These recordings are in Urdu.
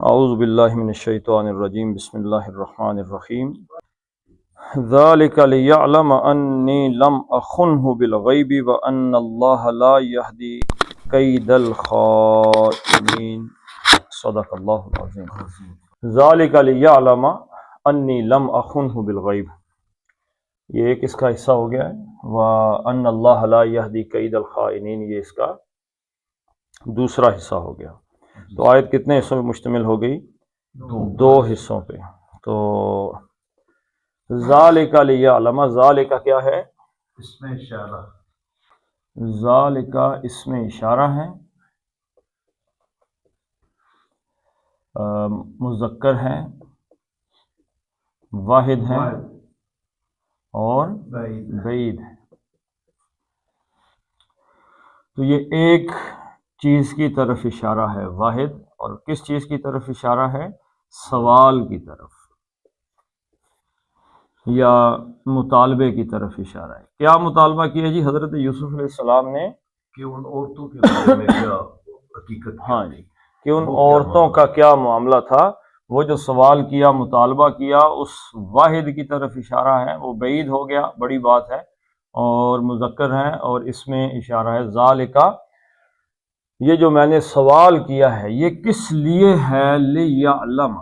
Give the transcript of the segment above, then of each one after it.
اعوذ باللہ من الشیطان الرجیم بسم اللہ الرحمن الرحیم ذالک لیعلم انی لم اخنہ بالغیب وان اللہ لا یہدی کید الخائنین صدق اللہ العظیم۔ ذالک لیعلم انی لم اخنہ بالغیب، یہ ایک اس کا حصہ ہو گیا ہے، وان اللہ لا یہدی کید الخائنین، یہ اس کا دوسرا حصہ ہو گیا۔ تو آیت کتنے حصوں پہ مشتمل ہو گئی؟ دو حصوں پہ۔ تو ذالک لیعلم، ذالک کیا ہے؟ اسم اشارہ۔ ذالک اسم اشارہ ہے، مذکر ہے، واحد ہے اور بعید ہے۔ تو یہ ایک چیز کی طرف اشارہ ہے، واحد، اور کس چیز کی طرف اشارہ ہے؟ سوال کی طرف یا مطالبے کی طرف اشارہ ہے۔ کیا مطالبہ کیا جی حضرت یوسف علیہ السلام نے؟ کہ ان عورتوں کے بارے میں کیا حقیقت؟ ہاں جی، کہ ان عورتوں کا کیا معاملہ تھا۔ وہ جو سوال کیا، مطالبہ کیا، اس واحد کی طرف اشارہ ہے، وہ بعید ہو گیا، بڑی بات ہے، اور مذکر ہے، اور اس میں اشارہ ہے ذالکا، یہ جو میں نے سوال کیا ہے یہ کس لیے ہے؟ لیعلم۔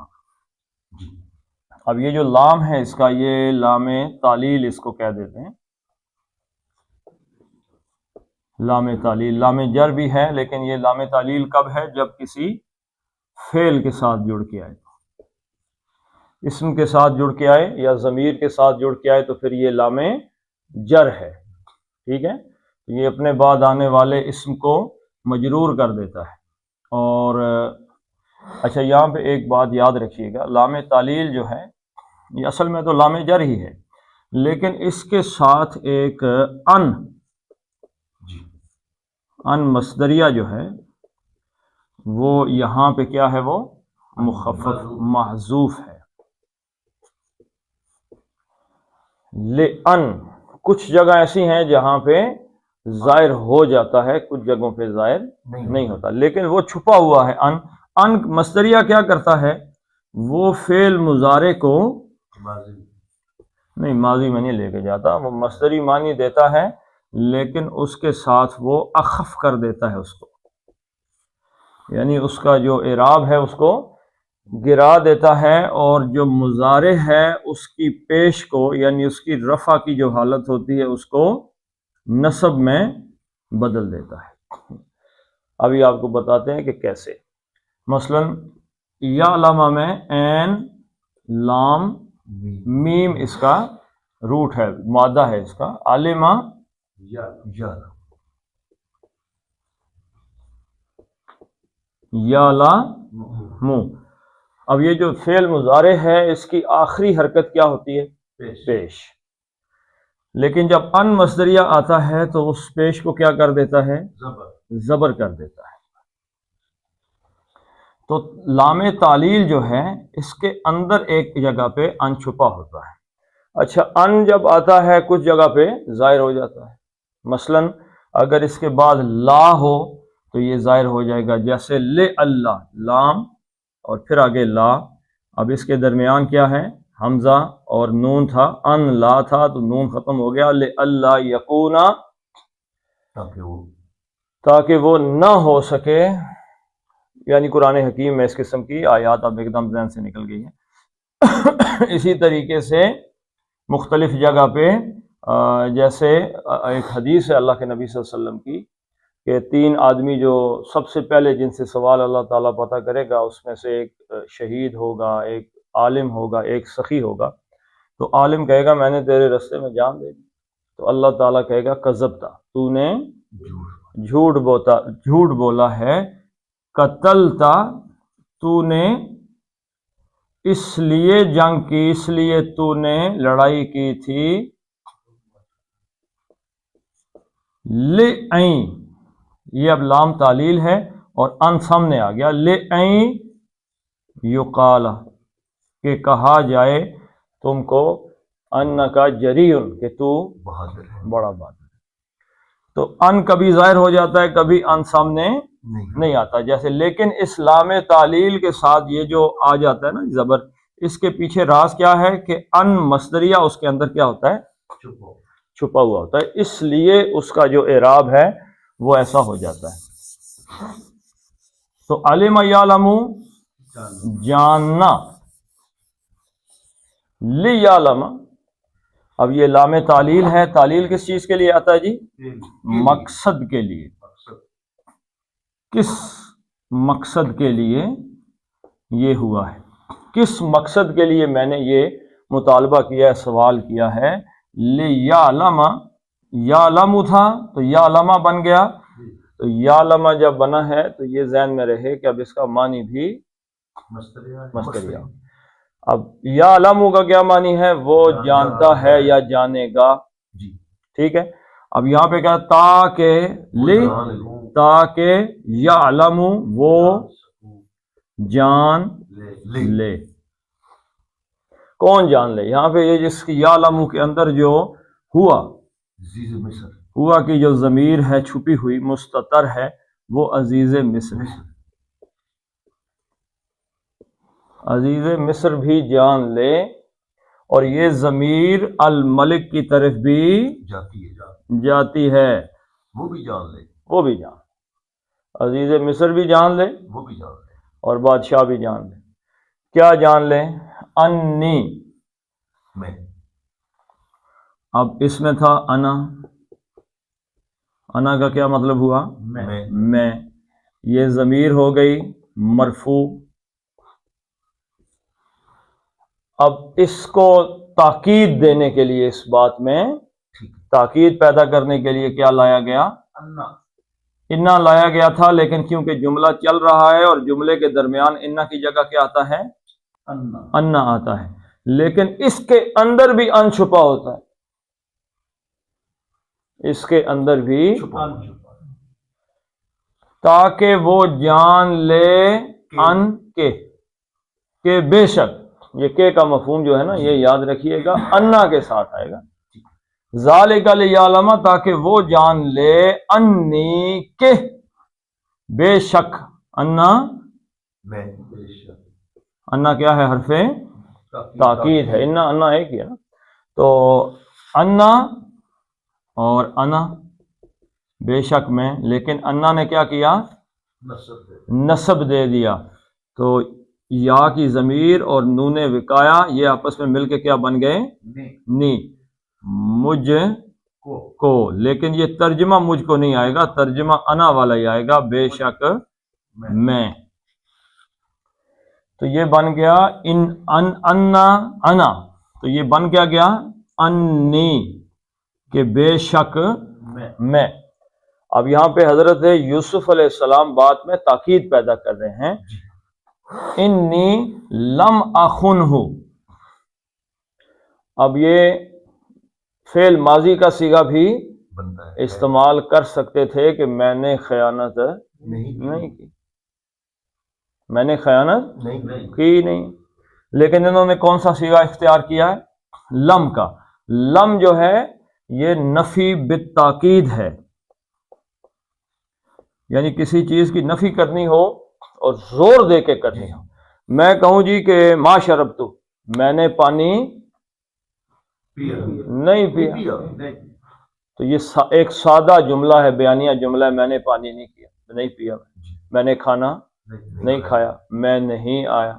اب یہ جو لام ہے اس کا، یہ لام تعلیل اس کو کہہ دیتے ہیں، لام تعلیل۔ لام جر بھی ہے، لیکن یہ لام تعلیل کب ہے؟ جب کسی فعل کے ساتھ جڑ کے آئے، اسم کے ساتھ جڑ کے آئے یا ضمیر کے ساتھ جڑ کے آئے تو پھر یہ لام جر ہے، ٹھیک ہے؟ یہ اپنے بعد آنے والے اسم کو مجرور کر دیتا ہے۔ اور اچھا، یہاں پہ ایک بات یاد رکھیے گا، لام تعلیل جو ہے یہ اصل میں تو لام جر ہی ہے، لیکن اس کے ساتھ ایک ان مصدریہ جو ہے وہ یہاں پہ کیا ہے؟ وہ مخفف محذوف ہے۔ لِأَن، کچھ جگہ ایسی ہیں جہاں پہ ظاہر ہو جاتا ہے، کچھ جگہوں پہ ظاہر نہیں ہوتا، لیکن وہ چھپا ہوا ہے۔ ان مصدریہ کیا کرتا ہے؟ وہ فعل مضارع کو نہیں، ماضی میں نہیں لے کے جاتا، وہ مصدری معنی دیتا ہے، لیکن اس کے ساتھ وہ اخف کر دیتا ہے اس کو، یعنی اس کا جو اعراب ہے اس کو گرا دیتا ہے، اور جو مضارع ہے اس کی پیش کو، یعنی اس کی رفع کی جو حالت ہوتی ہے اس کو نصب میں بدل دیتا ہے۔ ابھی آپ کو بتاتے ہیں کہ کیسے۔ مثلا یعلم میں عین لام میم اس کا روٹ ہے، مادہ ہے اس کا، علمہ یعلم۔ اب یہ جو فعل مضارع ہے اس کی آخری حرکت کیا ہوتی ہے؟ پیش۔ لیکن جب ان مصدریہ آتا ہے تو اس پیش کو کیا کر دیتا ہے؟ زبر کر دیتا ہے۔ تو لام تعلیل جو ہے اس کے اندر ایک جگہ پہ ان چھپا ہوتا ہے۔ اچھا، ان جب آتا ہے کچھ جگہ پہ ظاہر ہو جاتا ہے، مثلا اگر اس کے بعد لا ہو تو یہ ظاہر ہو جائے گا، جیسے لے اللہ، لام اور پھر آگے لا، اب اس کے درمیان کیا ہے؟ حمزہ اور نون تھا، ان لا تھا تو نون ختم ہو گیا، لے اللہ یکونا، تاکہ وہ نہ ہو سکے، یعنی قرآن حکیم میں اس قسم کی آیات اب ایک دم ذہن سے نکل گئی ہیں۔ اسی طریقے سے مختلف جگہ پہ جیسے ایک حدیث ہے اللہ کے نبی صلی اللہ علیہ وسلم کی کہ 3 آدمی جو سب سے پہلے جن سے سوال اللہ تعالیٰ پتہ کرے گا، اس میں سے ایک شہید ہوگا، ایک عالم ہوگا، ایک سخی ہوگا۔ تو عالم کہے گا میں نے تیرے رستے میں جان دے دی، تو اللہ تعالیٰ کہے گا کذبتا، تو نے جھوٹ بولا ہے، قتلتا، تو نے اس لیے جنگ کی، اس لیے تو نے لڑائی کی تھی، لِعَین، یہ اب لام تعلیل ہے اور ان سامنے آ گیا، لِعَین یقال، کہ کہا جائے تم کو، انکا جریٌ، کہ تو بڑا بہادر ہے۔ تو ان کبھی ظاہر ہو جاتا ہے، کبھی ان سامنے نہیں آتا. جیسے لیکن اس لام تعلیل کے ساتھ یہ جو آ جاتا ہے نا زبر، اس کے پیچھے راز کیا ہے کہ ان مصدریہ اس کے اندر کیا ہوتا ہے؟ چھپا ہوا ہوتا ہے، اس لیے اس کا جو اعراب ہے وہ ایسا ہو جاتا ہے. تو علم یعلم جاننا، لیعلم، اب یہ لام تعلیل ہے. تعلیل کس چیز کے لیے آتا ہے جی؟ مقصد کے لیے. کس مقصد کے لیے یہ ہوا ہے؟ کس مقصد کے لیے میں نے یہ مطالبہ کیا ہے، سوال کیا ہے؟ لیعلم، یعلم تھا تو یعلم بن گیا. تو یعلم جب بنا ہے تو یہ ذہن میں رہے کہ اب اس کا معنی بھی مصدریہ. اب یعلم کا کیا معنی ہے؟ وہ جانتا ہے یا جانے گا. ٹھیک ہے. اب یہاں پہ کیا؟ تاکہ تاکہ یعلم وہ جان لے. کون جان لے؟ یہاں پہ یہ جس کی یعلم کے اندر جو ہوا کی جو ضمیر ہے چھپی ہوئی مستتر ہے وہ عزیز مصر ہے. عزیز مصر بھی جان لے، اور یہ ضمیر الملک کی طرف بھی جاتی ہے. وہ بھی جان لے، وہ بھی جان، عزیز مصر بھی جان لے، وہ بھی جان لے، اور بادشاہ بھی جان لے. کیا جان لے؟ انی. میں. اب اس میں تھا انا. انا کا کیا مطلب ہوا؟ میں. یہ ضمیر ہو گئی مرفوع. اب اس کو تاکید دینے کے لیے، اس بات میں تاکید پیدا کرنے کے لیے کیا لایا گیا؟ انا لایا گیا تھا، لیکن کیونکہ جملہ چل رہا ہے اور جملے کے درمیان انا کی جگہ کیا آتا ہے؟ انا آتا ہے. لیکن اس کے اندر بھی ان چھپا ہوتا ہے. اس کے اندر بھی تاکہ وہ جان لے ان کے، کہ بے شک. یہ کے کا مفہوم جو ہے نا یہ یاد رکھیے گا، انا کے ساتھ آئے گا. ذالک لیعلم، تاکہ وہ جان لے، انی کہ بے شک. انا، انا کیا ہے؟ حرف تاکید ہے. انا ایک ہی ہے نا. تو انا اور انا، بے شک میں، لیکن انا نے کیا کیا؟ نصب دے دیا. تو یا کی ضمیر اور نون وقایا یہ آپس میں مل کے کیا بن گئے؟ نی. مجھ کو. لیکن یہ ترجمہ مجھ کو نہیں آئے گا، ترجمہ انا والا ہی آئے گا، بے شک میں. تو یہ بن گیا انا. تو یہ بن کیا گیا؟ انی، کہ بے شک میں. اب یہاں پہ حضرت یوسف علیہ السلام بات میں تاکید پیدا کر رہے ہیں. انی لم اخنہ. اب یہ فعل ماضی کا صیغہ بھی استعمال کر سکتے تھے کہ میں نے خیانت نہیں کی، میں نے خیانت کی نہیں. لیکن انہوں نے کون سا صیغہ اختیار کیا ہے؟ لم کا. لم جو ہے یہ نفی بالتاکید ہے، یعنی کسی چیز کی نفی کرنی ہو اور زور دے کے کرنی ہو. میں کہوں جی کہ ما شربت، میں نے پانی نہیں پیا، تو یہ ایک سادہ جملہ ہے، بیانیہ جملہ ہے. میں نے پانی نہیں پیا، نہیں پیا. میں نے کھانا نہیں کھایا، میں نہیں آیا.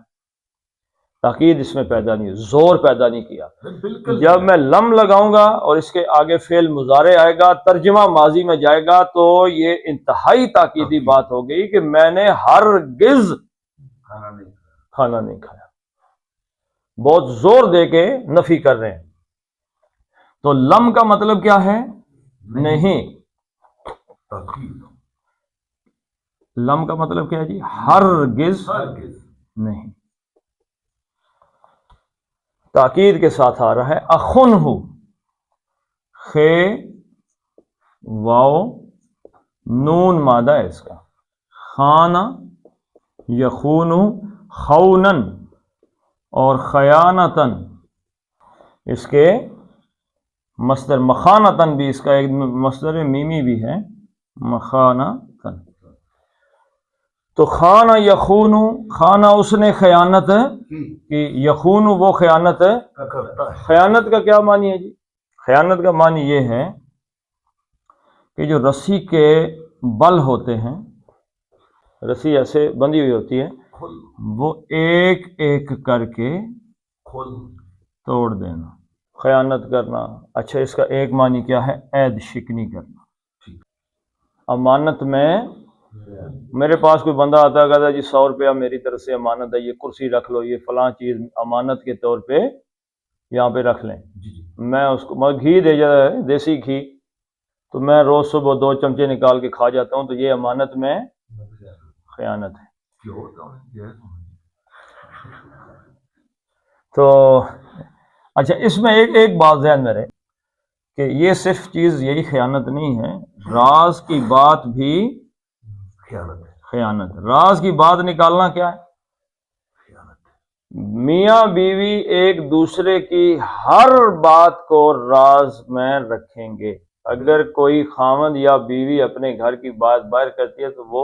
تاکید اس میں پیدا نہیں، زور پیدا نہیں کیا. جب میں لم لگاؤں گا اور اس کے آگے فعل مضارع آئے گا، ترجمہ ماضی میں جائے گا، تو یہ انتہائی تاکیدی بات ہو گئی کہ میں نے ہرگز کھانا نہیں کھایا. بہت زور دے کے نفی کر رہے ہیں. تو لم کا مطلب کیا ہے؟ نہیں. لم کا مطلب کیا ہے جی؟ ہرگز نہیں. تاکید کے ساتھ آ رہا ہے. اخنہ، خے واو نون مادہ ہے اس کا. خانہ یخون خونن اور خیانتن، اس کے مصدر مخانتن بھی اس کا ایک مصدر میمی بھی ہے، مخانتن. تو خانہ یخون، خانہ اس نے خیانت کی، یخون وہ خیانت کرتا ہے. خیانت کا کیا معنی ہے جی؟ خیانت کا معنی یہ ہے کہ جو رسی کے بل ہوتے ہیں، رسی ایسے بندھی ہوئی ہوتی ہے، وہ ایک ایک کر کے توڑ دینا، خیانت کرنا. اچھا اس کا ایک معنی کیا ہے؟ عہد شکنی کرنا. امانت میں میرے پاس کوئی بندہ آتا ہے کہتا ہے جی 100 روپیہ میری طرف سے امانت ہے، یہ کرسی رکھ لو، یہ فلاں چیز امانت کے طور پہ یہاں پہ رکھ لیں. میں اس کو گھی دے جاتا ہے، دیسی گھی، تو میں روز صبح 2 چمچے نکال کے کھا جاتا ہوں، تو یہ امانت میں خیانت ہے. تو اچھا اس میں ایک بات ذہن میں رہے کہ یہ صرف چیز یہی خیانت نہیں ہے، راز کی بات بھی خیانت. راز کی بات نکالنا کیا ہے؟ میاں بیوی ایک دوسرے کی ہر بات کو راز میں رکھیں گے. اگر کوئی خاوند یا بیوی اپنے گھر کی بات باہر کرتی ہے تو وہ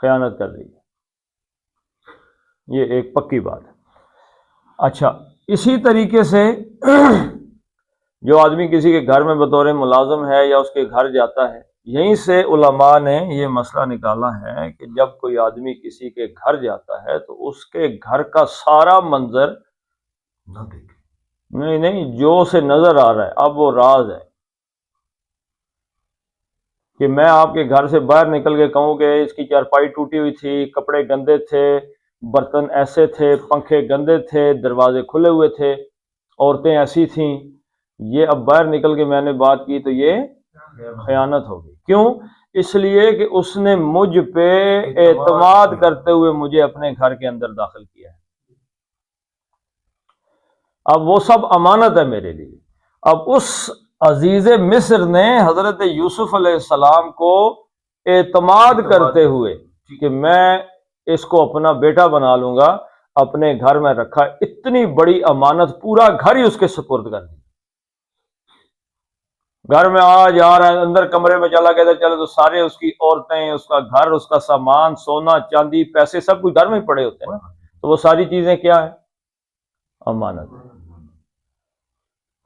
خیانت کر رہی ہے. یہ ایک پکی بات ہے. اچھا اسی طریقے سے جو آدمی کسی کے گھر میں بطور ملازم ہے یا اس کے گھر جاتا ہے، یہیں سے علماء نے یہ مسئلہ نکالا ہے کہ جب کوئی آدمی کسی کے گھر جاتا ہے تو اس کے گھر کا سارا منظر نہ دیکھے. نہیں جو اسے نظر آ رہا ہے، اب وہ راز ہے. کہ میں آپ کے گھر سے باہر نکل کے کہوں کہ اس کی چارپائی ٹوٹی ہوئی تھی، کپڑے گندے تھے، برتن ایسے تھے، پنکھے گندے تھے، دروازے کھلے ہوئے تھے، عورتیں ایسی تھیں، یہ اب باہر نکل کے میں نے بات کی تو یہ خیانت ہوگی. کیوں؟ اس لیے کہ اس نے مجھ پہ اعتماد کرتے ہوئے مجھے اپنے گھر کے اندر داخل کیا ہے. اب وہ سب امانت ہے میرے لیے. اب اس عزیز مصر نے حضرت یوسف علیہ السلام کو اعتماد کرتے ہوئے کہ میں اس کو اپنا بیٹا بنا لوں گا، اپنے گھر میں رکھا. اتنی بڑی امانت، پورا گھر ہی اس کے سپرد کر دی. گھر میں آ جا رہا ہے، اندر کمرے میں چلا گیا چلے تو سارے اس کی عورتیں، اس کا گھر، اس کا سامان، سونا چاندی، پیسے سب کچھ گھر میں ہی پڑے ہوتے ہیں نا. تو وہ ساری چیزیں کیا ہیں؟ امانت.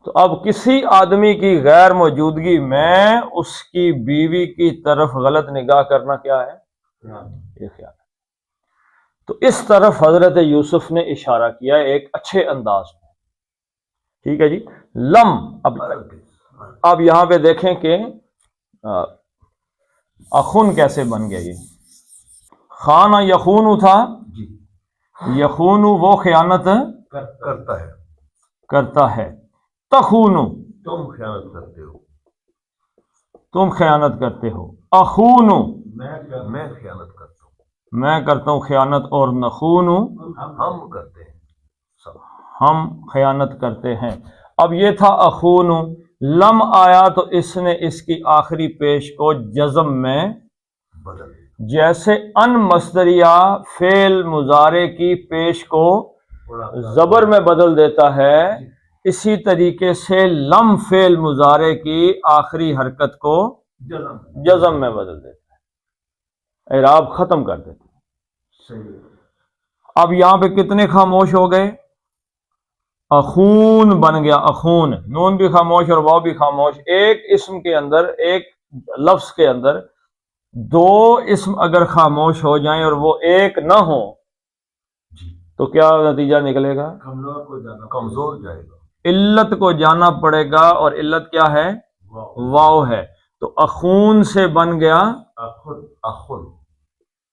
تو اب کسی آدمی کی غیر موجودگی میں اس کی بیوی کی طرف غلط نگاہ کرنا کیا ہے؟ یہ خیال ہے. تو اس طرف حضرت یوسف نے اشارہ کیا ایک اچھے انداز میں. ٹھیک ہے جی. لم اب یہاں پہ دیکھیں کہ اخون کیسے بن گیا. یہ خانہ یخون تھا، یخون وہ خیانت کرتا ہے. تخون تم خیانت کرتے ہو، تم خیانت کرتے ہو. اخون میں خیانت کرتا ہوں، میں کرتا ہوں خیانت. اور نخون ہم کرتے ہیں، ہم خیانت کرتے ہیں. اب یہ تھا اخون. لم آیا تو اس نے اس کی آخری پیش کو جزم میں بدل. جیسے ان مصدریہ فعل مضارع کی پیش کو زبر میں بدل دیتا ہے، اسی طریقے سے لم فعل مضارع کی آخری حرکت کو جزم میں بدل دیتا ہے، اعراب ختم کر دیتا ہے. اب یہاں پہ کتنے خاموش ہو گئے؟ اخون بن گیا. اخون، نون بھی خاموش اور واو بھی خاموش. ایک اسم کے اندر، ایک لفظ کے اندر 2 اسم اگر خاموش ہو جائیں اور وہ ایک نہ ہو تو کیا نتیجہ نکلے گا؟ کمزور جائے گا. علت کو جانا پڑے گا، اور علت کیا ہے؟ واو ہے. تو اخون سے بن گیا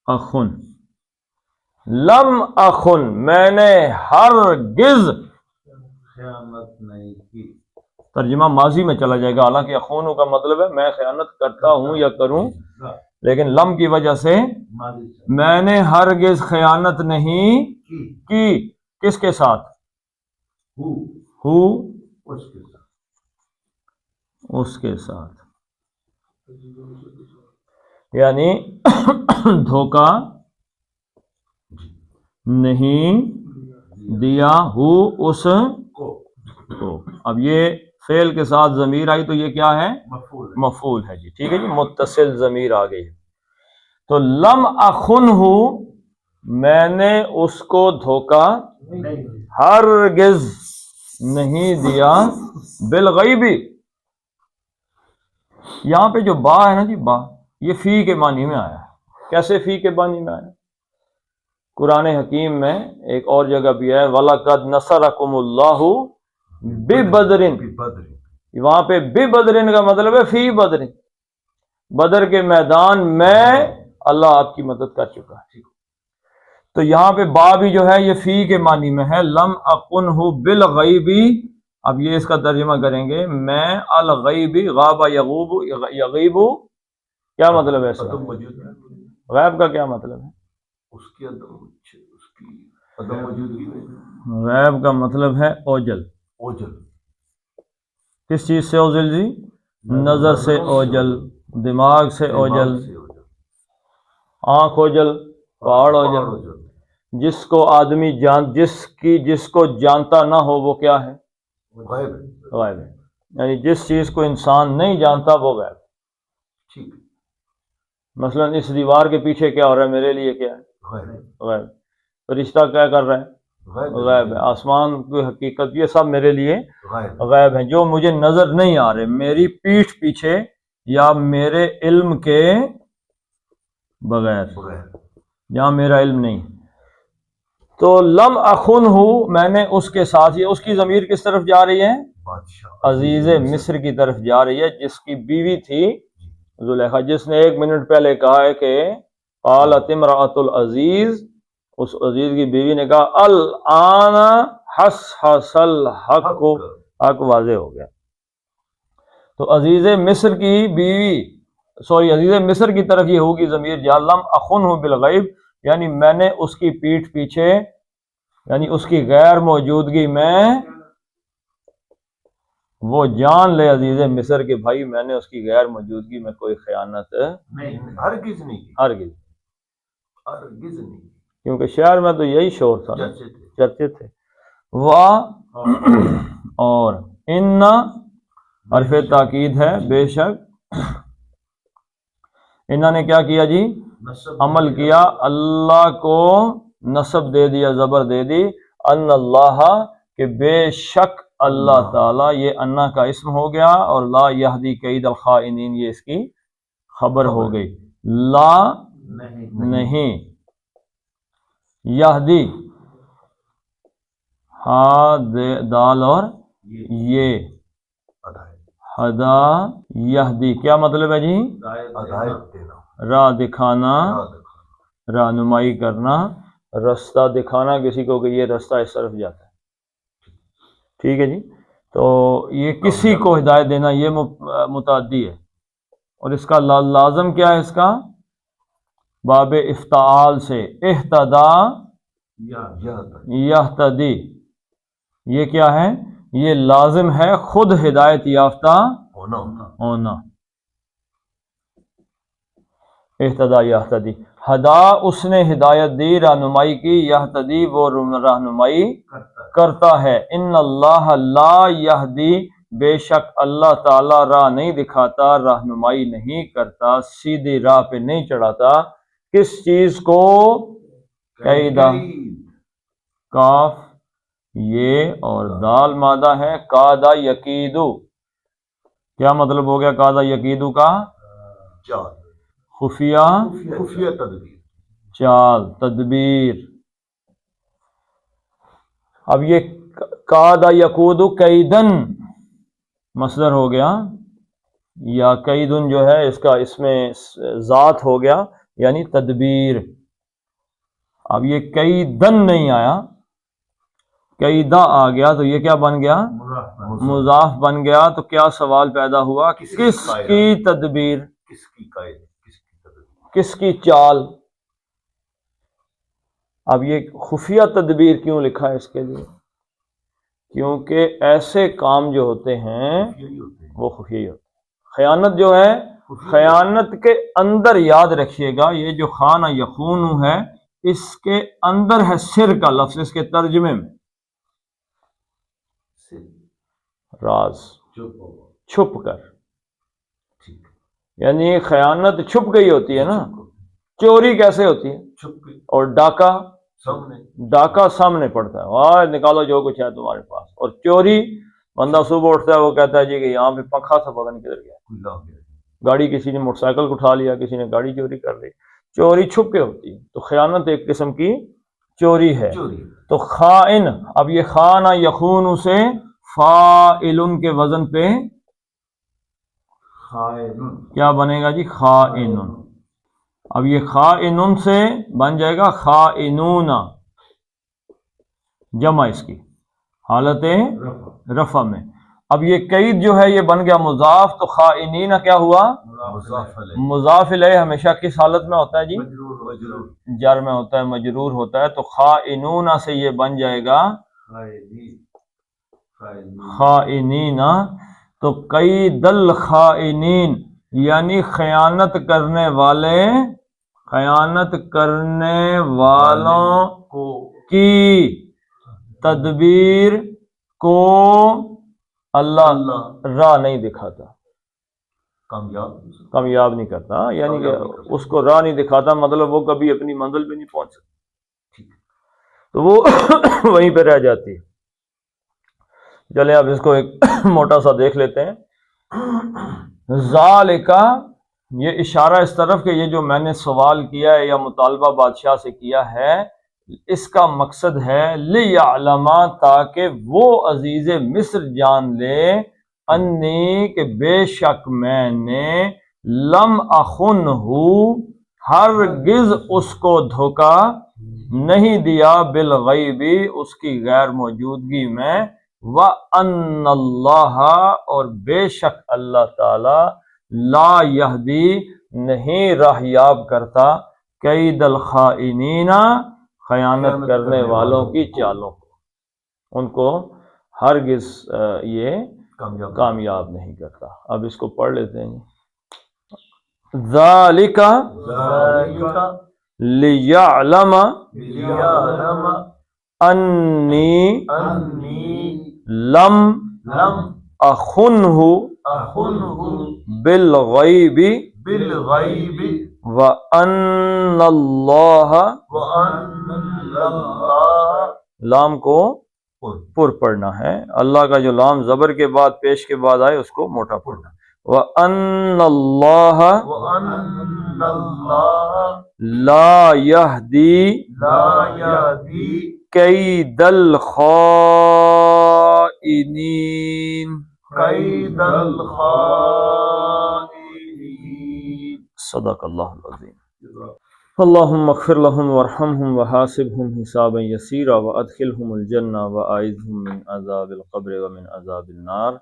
اخن. لم اخن، میں نے ہرگز خیانت نہیں کی. ترجمہ ماضی میں چلا جائے گا، حالانکہ اخون کا مطلب ہے میں خیانت کرتا ہوں یا کروں، لیکن لم کی وجہ سے میں نے ہرگز خیانت نہیں کی. کس کے ساتھ؟ اس کے ساتھ. یعنی دھوکہ نہیں دیا اس کو. اب یہ فعل کے ساتھ ضمیر آئی تو یہ کیا ہے؟ مفعول ہے جی. ٹھیک ہے جی، متصل ضمیر آ گئی. تو لم اخنہ میں نے اس کو دھوکہ ہرگز نہیں دیا بالغیبی. یہاں پہ جو با ہے نا جی، با یہ فی کے معنی میں آیا ہے. کیسے فی کے معنی میں آیا؟ قرآن حکیم میں ایک اور جگہ بھی ہے وَلَقَدْ نَصَرَكُمُ اللَّهُ بِبَدْرٍ. وہاں پہ بِبَدْرٍ کا مطلب ہے فی بدر، بدر کے میدان میں اللہ آپ کی مدد کر چکا ہے. تو یہاں پہ با بھی جو ہے یہ فی کے معنی میں ہے. لم اکنہ بالغیبی، اب یہ اس کا ترجمہ کریں گے میں الغیبی، غاب یغوب یغیب، کیا مطلب ہے اس کا؟ غیب کا کیا مطلب ہے؟ اس کی عدم موجودگی. غیب کا مطلب ہے اوجل. اوجل کس چیز سے اوجل جی؟ نظر سے اوجل، دماغ سے اوجل، آنکھ اوجل، پہاڑ اوجل. جس کو آدمی جس کو جانتا نہ ہو وہ کیا ہے؟ غائب ہے. یعنی جس چیز کو انسان نہیں جانتا وہ غائب. ٹھیک. مثلا اس دیوار کے پیچھے کیا ہو رہا ہے میرے لیے کیا ہے؟ غائب. فرشتہ کیا کر رہا ہے؟ غائب ہے. آسمان کی حقیقت یہ سب میرے لیے غائب ہیں جو مجھے نظر نہیں آ رہے، میری پیٹھ پیچھے یا میرے علم کے بغیر، جہاں میرا علم نہیں. تو لم اخن ہوں میں نے اس کے ساتھ، یہ اس کی ضمیر کس طرف جا رہی ہے؟ عزیز مصر کی طرف جا رہی ہے، جس کی بیوی تھی زلیخا، جس نے 1 منٹ پہلے کہا ہے کہ قالت امرأۃ العزیز، اس عزیز کی بیوی نے کہا الآن حصحص الحق، حق واضح ہو گیا. تو عزیز مصر کی بیوی، عزیز مصر کی طرف یہ ہوگی ضمیر جا. لم اخنہ بالغیب یعنی میں نے اس کی پیٹھ پیچھے، یعنی اس کی غیر موجودگی میں وہ جان لے عزیز مصر کے بھائی میں نے اس کی غیر موجودگی میں کوئی خیانت نہیں، ہرگز نہیں، ہرگز نہیں، کیونکہ شہر میں تو یہی شور تھا، چرچے تھے. اور ان حرف تاکید ہے، بے شک انہوں نے کیا کیا جی؟ عمل کیا، اللہ کو نسب دے دیا، زبر دے دی. ان اللہ کہ بے شک اللہ تعالیٰ، یہ انا کا اسم ہو گیا، اور لا یہدی کید الخائنین یہ اس کی خبر ہو گئی. لا نہیں، یہدی ہا دال اور یہ ہدا یہدی کیا مطلب ہے جی؟ راہ دکھانا، رہنمائی کرنا، رستہ دکھانا کسی کو کہ یہ رستہ اس طرف جاتا ہے. ٹھیک ہے جی. تو یہ کسی کو ہدایت دینا یہ متعدی ہے. اور اس کا لازم کیا ہے؟ اس کا باب افتعال سے اہتدا یہتدی، یہ کیا ہے؟ یہ لازم ہے خود ہدایت یافتہ ہونا. اہتدا یہتدی، ہدا اس نے ہدایت دی، رہنمائی کی، یہتدی وہ رہنمائی کرتا ہے. ان اللہ لا یہدی بے شک اللہ تعالی راہ نہیں دکھاتا، رہنمائی نہیں کرتا، سیدھی راہ پہ نہیں چڑھاتا. کس چیز کو؟ قیدہ، کاف یہ اور دال مادہ ہے. قادہ یقیدو کیا مطلب ہو گیا؟ قادہ یقیدو کا خفیہ تدبیر، چال، تدبیر. اب یہ قادہ یقودو قیدن مصدر ہو گیا، یا قیدن جو ہے اس کا اس میں ذات ہو گیا، یعنی تدبیر. اب یہ قیدن نہیں آیا، قیدہ آ گیا تو یہ کیا بن گیا؟ مضاف بن گیا. تو کیا سوال پیدا ہوا؟ کس کی تدبیر، کس کی قائد، کس کی تدبیر، کس کی چال؟ اب یہ خفیہ تدبیر کیوں لکھا ہے اس کے لیے؟ کیونکہ ایسے کام جو ہوتے ہیں وہ خفیہ ہی ہوتے ہیں. خیانت جو ہے، خیانت کے اندر یاد رکھیے گا، یہ جو خانہ یخون ہے اس کے اندر ہے سر کا لفظ، اس کے ترجمے میں راز، چھپ کر، یعنی خیانت چھپ گئی ہوتی ہے نا. چوری کیسے ہوتی ہے؟ چھپ کے اور ڈاکہ سامنے پڑتا ہے، وہاں نکالو جو کچھ ہے تمہارے پاس. اور چوری بندہ صبح اٹھتا ہے وہ کہتا ہے جی کہ یہاں پہ پنکھا تھا پتہ نہیں کدھر گیا، گاڑی کسی نے موٹر سائیکل اٹھا لیا، کسی نے گاڑی چوری کر لی. چوری چھپ کے ہوتی ہے. تو خیانت ایک قسم کی چوری ہے. تو خائن، اب یہ خانہ یخون سے فاعل کے وزن پہ کیا بنے گا جی؟ خائن. اب یہ خائن سے بن جائے گا خائنون، جمع اس کی حالت رفع میں. اب یہ قید جو ہے یہ بن گیا مضاف، تو خائنین کیا ہوا؟ مضاف الیہ ہمیشہ کس حالت میں ہوتا ہے جی؟ جر میں ہوتا ہے، مجرور ہوتا ہے. تو خائنون سے یہ بن جائے گا خائنین. تو قید الخائنین یعنی خیانت کرنے والوں کی تدبیر کو اللہ راہ نہیں دکھاتا، کامیاب نہیں کرتا، یعنی کہ اس کو راہ نہیں دکھاتا، مطلب وہ کبھی اپنی منزل پہ نہیں پہنچ سکتا، تو وہ وہیں پہ رہ جاتی ہے. چلیں اب اس کو ایک موٹا سا دیکھ لیتے ہیں. ذالکا، یہ اشارہ اس طرف کہ یہ جو میں نے سوال کیا ہے یا مطالبہ بادشاہ سے کیا ہے، اس کا مقصد ہے لیعلم، تاکہ وہ عزیز مصر جان لے، انی کہ بے شک میں نے لم اخنہ ہرگز اس کو دھوکا نہیں دیا، بالغیب اس کی غیر موجودگی میں، وَأَنَّ اللَّهَ اور بے شک اللہ تعالی لا یہدی نہیں راہیاب کرتا، کید الخائنین خیانت کرنے والوں کی چالوں کو، ان کو ہرگز یہ کامیاب نہیں کرتا. اب اس کو پڑھ لیتے ہیں. ذالک لیعلم انی لم اخنہ بالغیب وَأَنَّ اللَّهَ، لام کو پر پڑھنا ہے، اللہ کا جو لام زبر کے بعد پیش کے بعد آئے اس کو موٹا پڑھنا. وَأَنَّ اللَّهَ لا یہدی کید الخائنین. صدق اللہ العظیم. اللہم اغفر لهم وارحمهم وحاسبهم حسابا یسیرا وادخلهم الجنہ واعذهم من عذاب القبر ومن عذاب النار.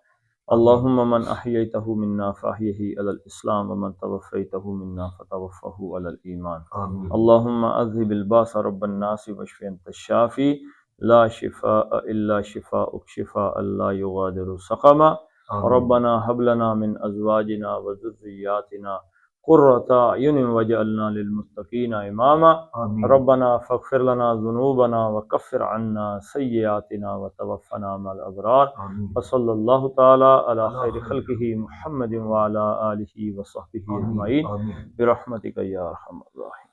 اللہم من احییته منا فاحیہ علی الاسلام ومن توفیته منا فتوفہ علی الایمان. اللہم اذہب الباس رب الناس واشف انت الشافی لا شفاء الا شفاءک شفاء لا یغادر سقما. ربنا هب لنا من ازواجنا وذرياتنا قرۃ اعین واجعلنا للمتقین اماما. ربنا فاغفر لنا ذنوبنا وکفر عنا سیئاتنا وتوفنا مع الابرار. وصلی اللہ تعالی علی خیر خلقہ محمد وعلی آلہ وصحبہ اجمعین برحمتک یا ارحم الراحمین.